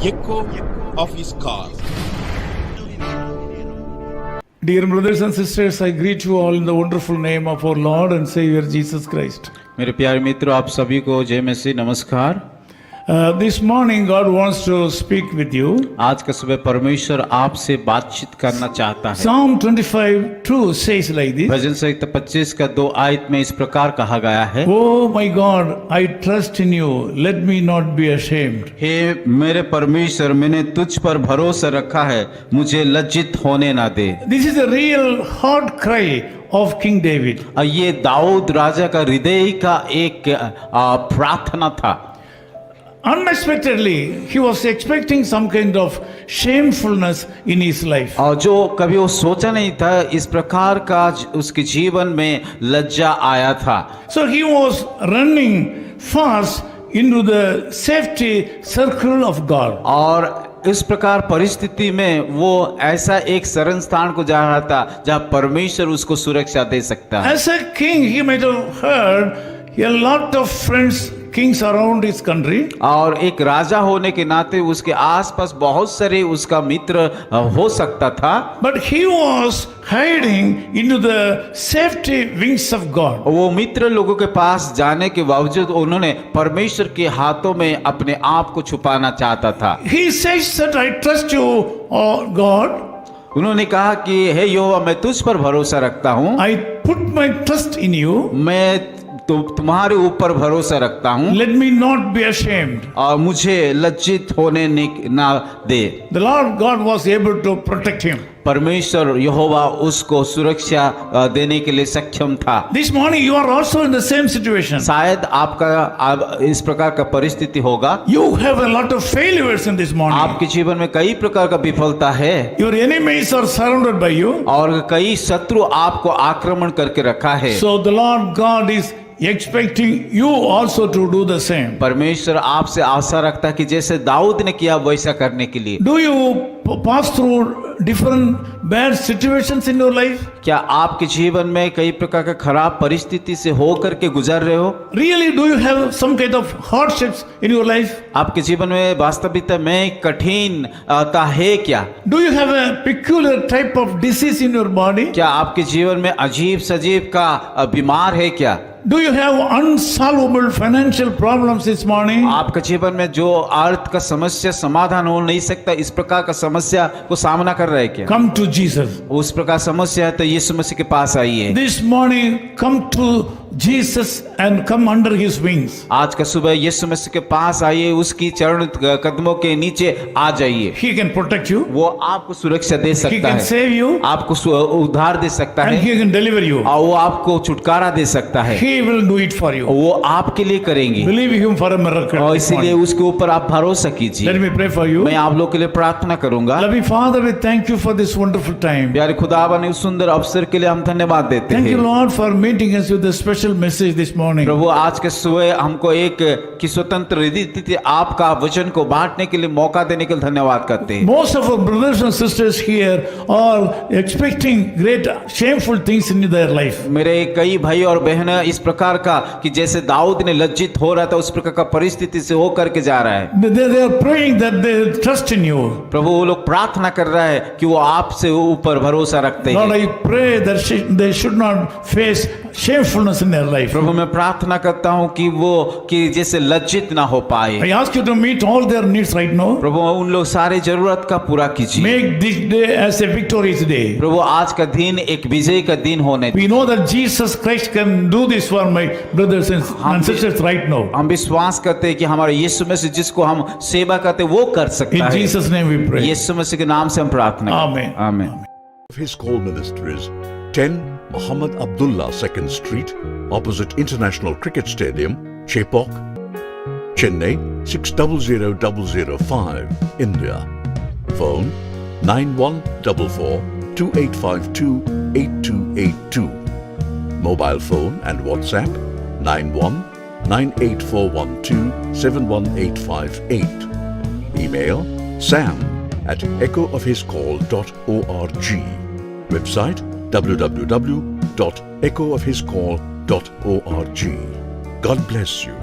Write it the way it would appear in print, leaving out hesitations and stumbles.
echo of his call. Dear brothers and sisters, I greet you all in the wonderful name of our Lord and Savior Jesus Christ. मेरे प्यारे मित्रों, आप सभी को जय मसीह नमस्कार। This morning God wants to speak with you. आज का सुबह परमेश्वर आपसे बातचीत करना चाहता है। Psalm 25:2 says like this. भजन संहिता 25 का 2 आयत में इस प्रकार कहा गया है, Oh my God, I trust in you. Let me not be ashamed. हे मेरे परमेश्वर, मैंने तुझ पर भरोसा रखा है, मुझे लज्जित होने ना दे। This is a real heart cry of King David. ये दाऊद राजा का हृदय का एक प्रार्थना था। Unexpectedly, he was expecting some kind of shamefulness in his life. और जो कभी वो सोचा नहीं था, इस प्रकार का उसके जीवन में लज्जा आया था। So he was running fast into the safety circle of God. और इस प्रकार परिस्थिति में वो ऐसा एक शरण स्थान को जा रहा था जहाँ परमेश्वर उसको सुरक्षा दे सकता है। As a king, he might have heard a lot of friends, kings around his country. और एक राजा होने के नाते उसके आसपास बहुत सारे उसका मित्र हो सकता था, But he was hiding into the safety wings of God. वो मित्र लोगों के पास जाने के बावजूद उन्होंने परमेश्वर के हाथों में अपने आप को छुपाना चाहता था। He says that I trust you, oh God. उन्होंने कहा कि हे यहोवा, मैं तुझ पर भरोसा रखता हूँ, I put my trust in you. मैं तुम्हारे ऊपर भरोसा रखता हूँ, Let me not be ashamed. और मुझे लज्जित होने ना दे। The Lord God was able to protect him. परमेश्वर यहोवा उसको सुरक्षा देने के लिए सक्षम था। This morning you are also in the same situation. शायद आपका इस प्रकार का परिस्थिति होगा। You have a lot of failures in this morning. आपके जीवन में कई प्रकार का विफलता है Your enemies are surrounded by you. और कई शत्रु आपको आक्रमण करके रखा है। So the Lord God is expecting you also to do the same. परमेश्वर आपसे आशा रखता है कि जैसे दाऊद ने किया वैसा करने के लिए। Do you pass through different bad situations in your life? क्या आपके जीवन में कई प्रकार का खराब परिस्थिति से होकर के गुजर रहे हो? Really, do you have some kind of hardships in your life? आपके जीवन में वास्तविकता में कठिनता है क्या? Do you have a peculiar type of disease in your body? क्या आपके जीवन में अजीब सजीब का बीमार है क्या? Do you have unsolvable financial problems this morning? आपके जीवन में जो अर्थ का समस्या समाधान हो नहीं सकता, इस प्रकार का समस्या को सामना कर रहे हैं क्या? Come to Jesus. उस प्रकार समस्या है तो यीशु मसीह के पास आइए। This morning, come to Jesus and come under his wings. आज का सुबह यीशु मसीह के पास आइए, उसकी चरण कदमों के नीचे आ जाइए। He can protect you. वो आपको सुरक्षा दे He सकता can है, save you. आपको उद्धार दे सकता And है he can deliver you. और वो आपको छुटकारा दे सकता है। He will do it for you. वो आपके लिए करेंगे Believe him for a miracle. और this इसीलिए morning. उसके ऊपर आप भरोसा कीजिए। Let me pray for you. मैं आप लोग के लिए प्रार्थना करूंगा। Loving Father, we thank you for this wonderful time. प्यारे खुदावन ने उस सुंदर अवसर के लिए हम धन्यवाद देते Thank you, हैं। Lord, for meeting us with a special message this morning. प्रभु, आज के सुबह हमको एक की स्वतंत्र रीति आपका वचन को बांटने के लिए मौका देने के लिए धन्यवाद करते हैं। Most of our brothers and sisters here are expecting great shameful things in their life. मेरे कई भाई और बहनें इस प्रकार का कि जैसे दाऊद ने लज्जित हो रहा था, उस प्रकार का परिस्थिति से होकर के जा रहा है। They are praying that they trust in you. प्रभु, वो लोग प्रार्थना कर रहा है कि वो आपसे ऊपर भरोसा रखते Lord, हैं। I pray that they should not face shamefulness in their life. प्रभु, मैं प्रार्थना करता हूँ कि जैसे लज्जित ना हो पाए। I ask you to meet all their needs right now. प्रभु, उन लोग सारे जरूरत का पूरा कीजिए। Make this day as a victorious day. प्रभु, आज का दिन एक विजय का दिन होने। We know that Jesus Christ can do this for my brothers and sisters right now. हम विश्वास करते हैं कि हमारे यीशु मसीह जिसको हम सेवा करते वो कर सकता In है। Jesus' name we pray. यीशु मसीह के नाम से हम प्रार्थना करते हैं। Amen. आमीन। His call ministries 10 Muhammad Abdullah 2nd Street, opposite International Cricket Stadium, Chepauk, Chennai 600005, India. Phone 9144 2852 8282. Mobile phone and WhatsApp 91 98412 71858. Email sam@echoofhiscall.org. Website www.echoofhiscall.org. God bless you.